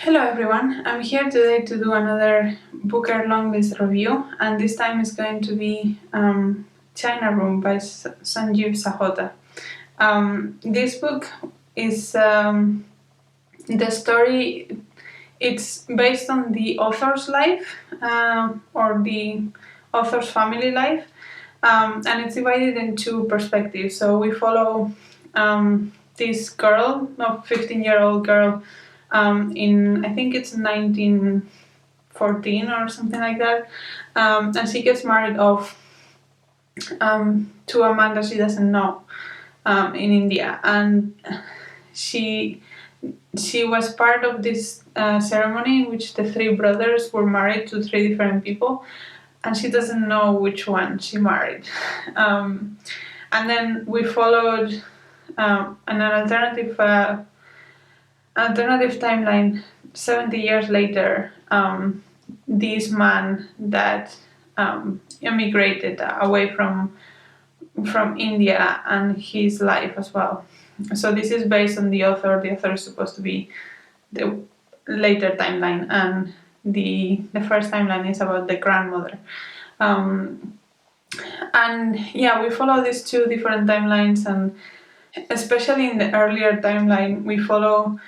Hello everyone, I'm here today to do another Booker Longlist review, and this time is going to be China Room by Sunjeev Sahota. This book is the story, it's based on the author's life or the author's family life, and it's divided in two perspectives. So we follow this girl, 15-year-old girl, in I think it's 1914 or something like that, and she gets married off to a man that she doesn't know in India, and she was part of this ceremony in which the three brothers were married to three different people, and she doesn't know which one she married. And then we followed an alternative timeline 70 years later. This man that emigrated away from India and his life as well. So this is based on the author. The author is supposed to be the later timeline, and the first timeline is about the grandmother. And yeah, we follow these two different timelines, and especially in the earlier timeline, we follow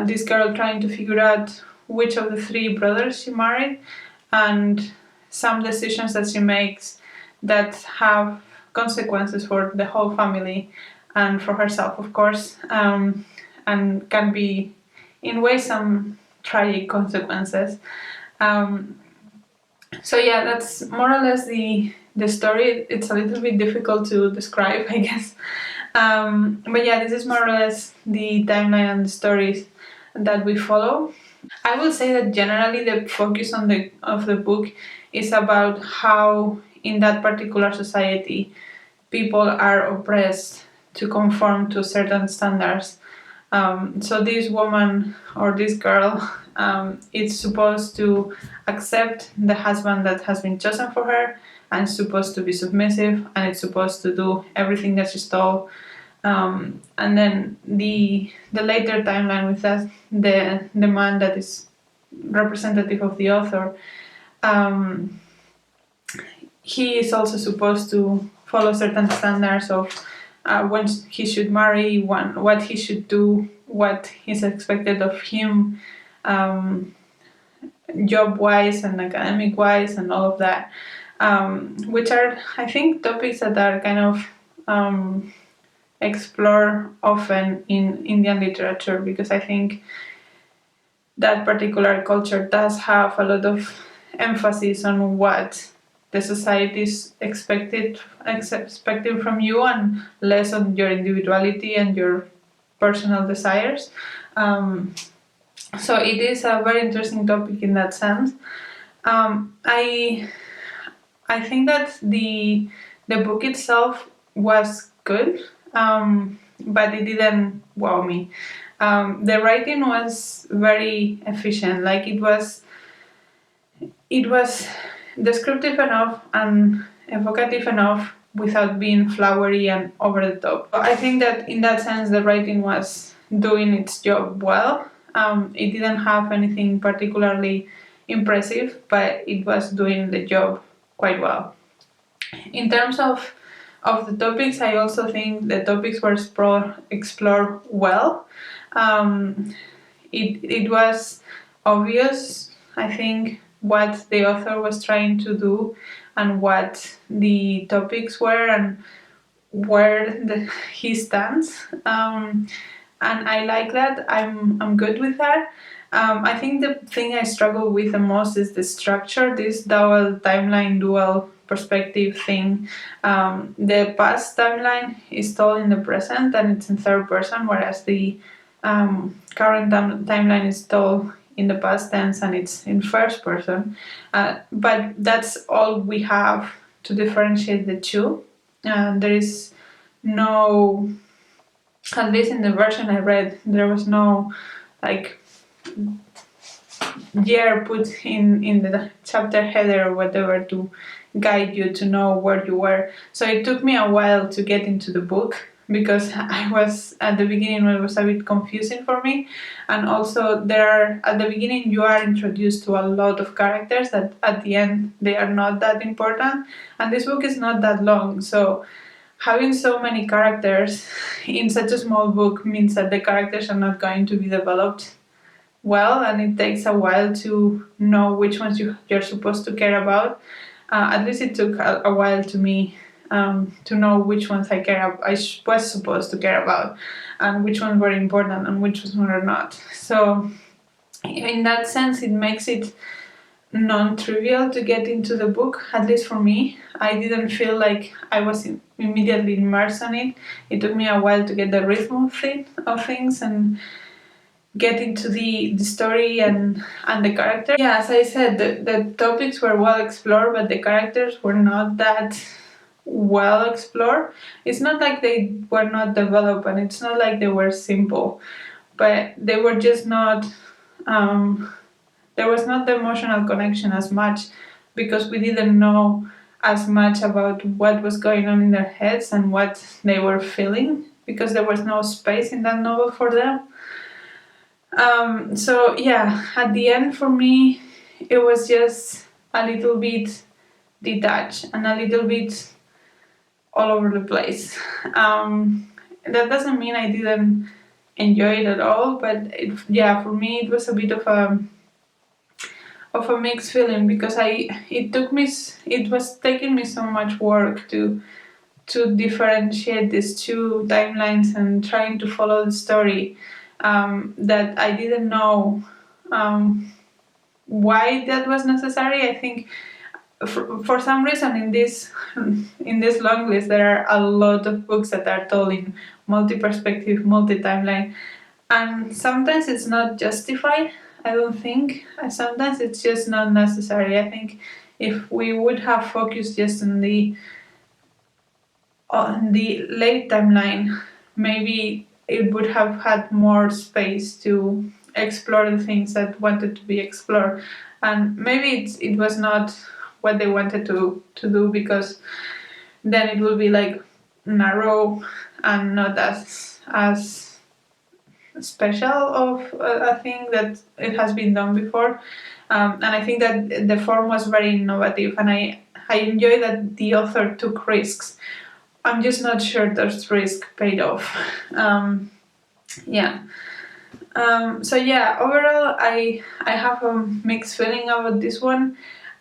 this girl trying to figure out which of the three brothers she married, and some decisions that she makes that have consequences for the whole family and for herself, of course, and can be in ways some tragic consequences. So yeah, that's more or less the story. It's a little bit difficult to describe, I guess. But yeah, this is more or less the timeline and the stories that we follow. I will say that generally the focus of the book is about how in that particular society people are oppressed to conform to certain standards. So this woman or this girl is supposed to accept the husband that has been chosen for her, and is supposed to be submissive, and it's supposed to do everything that she's told. And then the later timeline with that, the man that is representative of the author, he is also supposed to follow certain standards of when he should marry, what he should do, what is expected of him, job-wise and academic-wise, and all of that, which are, I think, topics that are kind of explored often in Indian literature, because I think that particular culture does have a lot of emphasis on what the society is expecting from you, and less on your individuality and your personal desires. So it is a very interesting topic in that sense. I think that the book itself was good, but it didn't wow me. The writing was very efficient. Like it was descriptive enough and evocative enough without being flowery and over the top. I think that in that sense the writing was doing its job well. It didn't have anything particularly impressive, but it was doing the job quite well. In terms of the topics, I also think the topics were explored well. It was obvious, I think, what the author was trying to do and what the topics were and where he stands. And I like that. I'm good with that. I think the thing I struggle with the most is the structure, this dual perspective thing. The past timeline is told in the present and it's in third person, whereas the current timeline is told in the past tense and it's in first person. But that's all we have to differentiate the two. There is no, at least in the version I read, there was no like year put in the chapter header or whatever to guide you to know where you were. So it took me a while to get into the book. because I was at the beginning it was a bit confusing for me, and also there are at the beginning you are introduced to a lot of characters that at the end they are not that important, and this book is not that long, so having so many characters in such a small book means that the characters are not going to be developed well, and it takes a while to know which ones you're supposed to care about. At least it took a while to me to know which ones was supposed to care about, and which ones were important and which ones were not. So, in that sense, it makes it non-trivial to get into the book. At least for me, I didn't feel like I was immediately immersed in it. It took me a while to get the rhythm of things and get into the story and the character. Yeah, as I said, the topics were well explored, but the characters were not that well explored. It's not like they were not developed, and it's not like they were simple, but they were just not. There was not the emotional connection as much because we didn't know as much about what was going on in their heads and what they were feeling because there was no space in that novel for them. So yeah, at the end for me, it was just a little bit detached and a little bit all over the place. That doesn't mean I didn't enjoy it at all, but yeah, for me it was a bit of a mixed feeling because it was taking me so much work to differentiate these two timelines and trying to follow the story that I didn't know why that was necessary. I think for some reason in this long list there are a lot of books that are told in multi-perspective, multi-timeline, and sometimes it's not justified. I don't think. Sometimes it's just not necessary. I think if we would have focused just on the late timeline, maybe it would have had more space to explore the things that wanted to be explored, and maybe it was not what they wanted to do because then it will be like narrow and not as special of a thing that it has been done before. And I think that the form was very innovative, and I enjoy that the author took risks. I'm just not sure those risks paid off. Yeah. So yeah, overall, I have a mixed feeling about this one.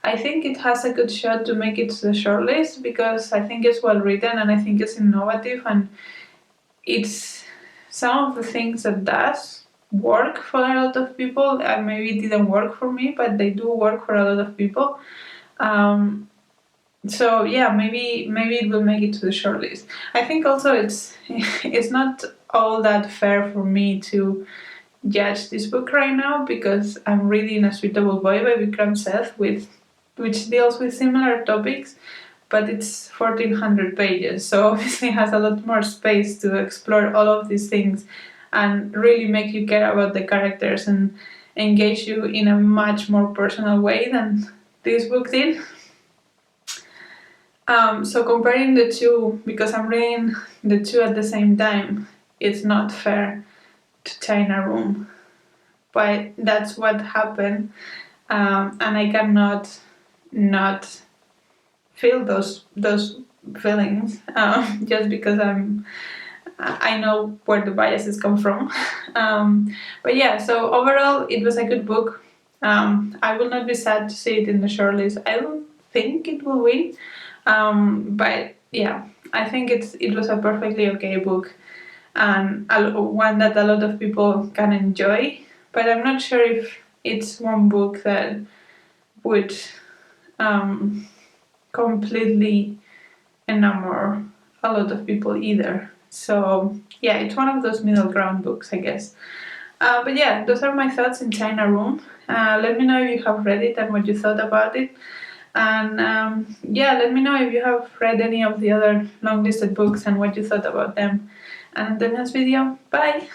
I think it has a good shot to make it to the shortlist because I think it's well written and I think it's innovative, and it's some of the things that does work for a lot of people, and maybe it didn't work for me, but they do work for a lot of people. So yeah, maybe it will make it to the shortlist. I think also it's not all that fair for me to judge this book right now because I'm reading A Suitable Boy by Vikram Seth, which deals with similar topics, but it's 1400 pages, so obviously has a lot more space to explore all of these things and really make you care about the characters and engage you in a much more personal way than this book did. So comparing the two, because I'm reading the two at the same time, it's not fair to China Room. But that's what happened, and I cannot not feel those feelings just because I know where the biases come from. But yeah, so overall, it was a good book. I will not be sad to see it in the shortlist. I don't think it will win. But yeah, I think it was a perfectly okay book and one that a lot of people can enjoy. But I'm not sure if it's one book that would completely enamor a lot of people either. So yeah, it's one of those middle ground books, I guess. But yeah, those are my thoughts in China Room. Let me know if you have read it and what you thought about it. And yeah, let me know if you have read any of the other long listed books and what you thought about them. And the next video, bye!